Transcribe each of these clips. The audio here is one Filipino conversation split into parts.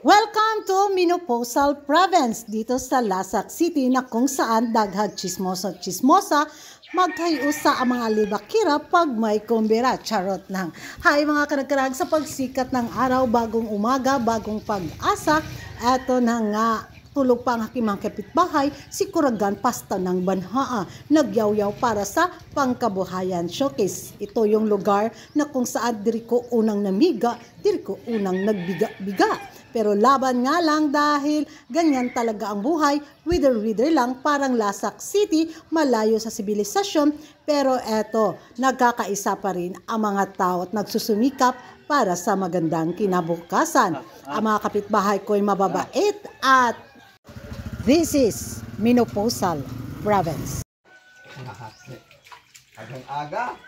Welcome to Menopausal Province dito sa Lasak City na kung saan daghag chismosa magkayusa ang mga libakira pag may kumbira. Charot lang. Hi mga kanagkarag, sa pagsikat ng araw, bagong umaga, bagong pag-asa. Eto na nga, tulog pa ang aking mga kapitbahay, si Kuragan Pasta ng Banhaa, nagyaw-yaw para sa Pangkabuhayan Showcase. Ito yung lugar na kung saan diri ko unang namiga, diri ko unang nagbiga-biga. Pero laban nga lang dahil ganyan talaga ang buhay, wither-wither lang, parang Lasak City, malayo sa sibilisasyon. Pero eto, nagkakaisa pa rin ang mga tao at nagsusumikap para sa magandang kinabukasan. Ang mga kapitbahay ko'y mababait at this is Menopausal Province. Agang-aga.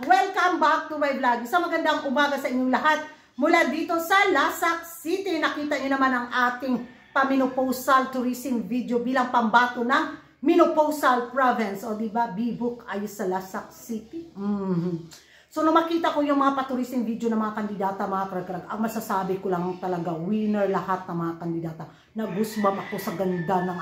Welcome back to my vlog. Isang magandang umaga sa inyong lahat. Mula dito sa Lasak City, nakita niyo naman ang ating pamenopausal tourism video bilang pambato ng Menopausal Province. O diba, bibuk ayos sa Lasak City. So nung makita ko yung mga pa-tourism video ng mga kandidata, mga karag-karag, ang masasabi ko lang talaga, winner lahat ng mga kandidata. Nagusbam ako sa ganda ng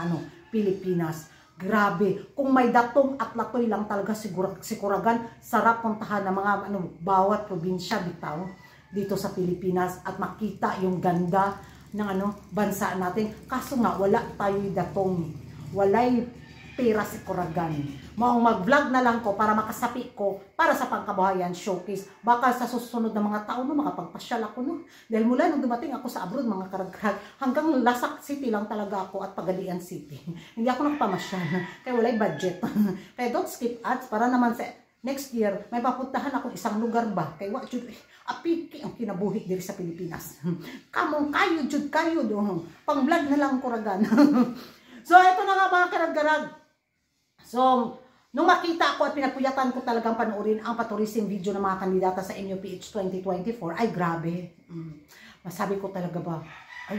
Pilipinas. Grabe, kung may datong at latoy lang talaga si Kuragan, sarap puntahan ng mga bawat probinsya bitaw dito sa Pilipinas at makita yung ganda ng bansa natin. Kaso nga wala tayo datong, walay pera si Kuragan. Maong mag-vlog na lang ko para makasapi ko para sa Pangkabuhayan Showcase. Baka sa susunod na mga taon makapagpasyal ako Dahil mula nung dumating ako sa abroad, mga karag-karag, hanggang Lasak City lang talaga ako at Pagadian City. Hindi ako nakapamasyal kaya walay budget. Kaya don't skip ads para naman sa next year may papuntahan akong isang lugar ba. Kaya what jud apiki ang kinabuhi diri sa Pilipinas. Kamong kayo jud kayo do. Pang-vlog na lang Kuragan. So ito na nga mga karag-karag. So, nung makita ko at pinagpuyatan ko talagang panoorin ang pa-tourism video ng mga kandidata sa MUPH 2024, ay grabe. Masabi ko talaga ba, ay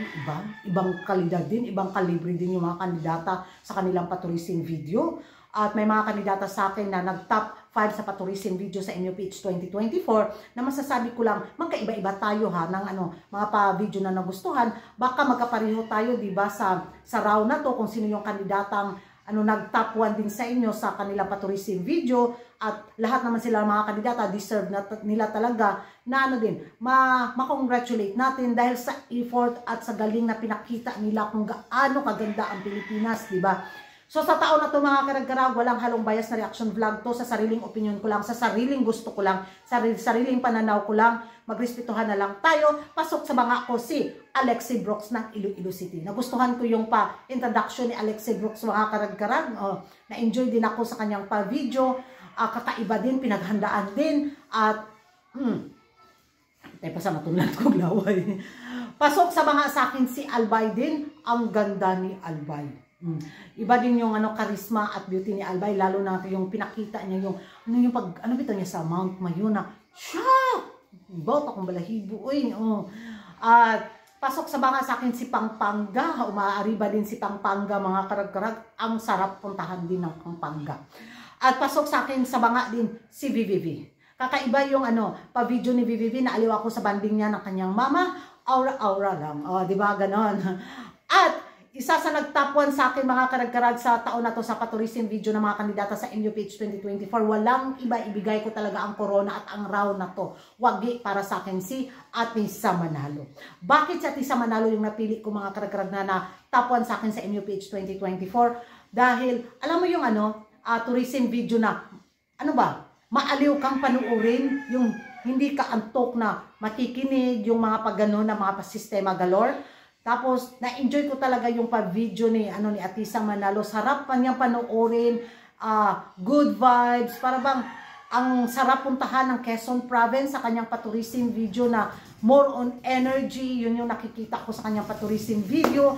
ibang kalidad din, ibang kalibre din yung mga kandidata sa kanilang pa-tourism video. At may mga kandidata sa akin na nag-top 5 sa pa-tourism video sa MUPH 2024 na masasabi ko lang, magkaiba-iba tayo ng mga pa-video na nagustuhan. Baka magkapareho tayo, diba, sa round na to kung sino yung kandidatang nag-top 1 din sa inyo sa kanilang pa-tourism video, at lahat naman sila mga kandidata deserve nila talaga na ma-congratulate natin dahil sa effort at sa galing na pinakita nila kung gaano kaganda ang Pilipinas, diba? So sa taon na to mga karag-karag, walang halong bias na reaction vlog to, sa sariling opinion ko lang, sa sariling gusto ko lang, sa sariling pananaw ko lang, magrespetuhan na lang tayo. Pasok sa banga ko si Alexi Brooks ng Iloilo City. Nagustuhan ko yung pa-introduction ni Alexi Brooks mga karag-karag. Na-enjoy din ako sa kanyang pa-video. Kakaiba din, pinaghandaan din. At, tayo pa sa natulan ko laway. Pasok sa banga sa akin si Albay din. Ang ganda ni Albay. Iba din yung karisma at beauty ni Albay, lalo na yung pinakita niya yung bitaw niya sa Mount Mayuna. Siya! Bot akong balahibo. At pasok sa banga sa akin si Pampanga. Umaariba din si Pampanga mga karag-karag. Ang sarap puntahan din ng Pampanga. At pasok sa akin sa banga din si VVV. Kakaiba yung pa-video ni VVV, naaliw ako sa banding niya ng kanyang mama. Aura-aura lang. Diba ganon? At isa sa nag-top 1 sa akin mga karag-karag sa taon na to sa pa-tourism video ng mga kandidata sa MUPH 2024. Walang iba, ibigay ko talaga ang corona at ang round na to. Wagi para sa akin si Atisa Manalo. Bakit si Atisa Manalo yung napili ko mga karag-karag na top 1 sa akin sa MUPH 2024? Dahil alam mo yung tourism video na maaliw kang panuorin, yung hindi ka antok na makikinig, yung mga pagano na mga pasistema galore. Tapos, na-enjoy ko talaga yung pa-video ni Atisa Manalo. Sarap pa niyang panoorin, good vibes, para bang ang sarap puntahan ng Quezon Province sa kanyang pa-tourism video na more on energy. Yun yung nakikita ko sa kanyang pa-tourism video.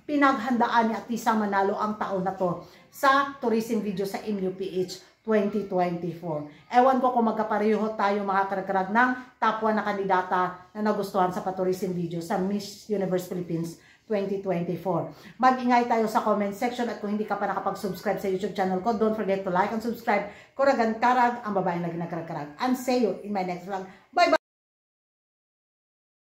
Pinaghandaan ni Atisa Manalo ang taon na to sa tourism video sa MUPH 2024. Ewan ko kung magkapareho tayo mga karag-karag ng top 1 na kandidata na nagustuhan sa tourism video sa Miss Universe Philippines 2024. Mag-ingay tayo sa comment section at kung hindi ka pa nakapag-subscribe sa YouTube channel ko, don't forget to like and subscribe. Kuragan Karag, ang babaeng lagi nagkarag-karag. And see you in my next vlog. Bye-bye!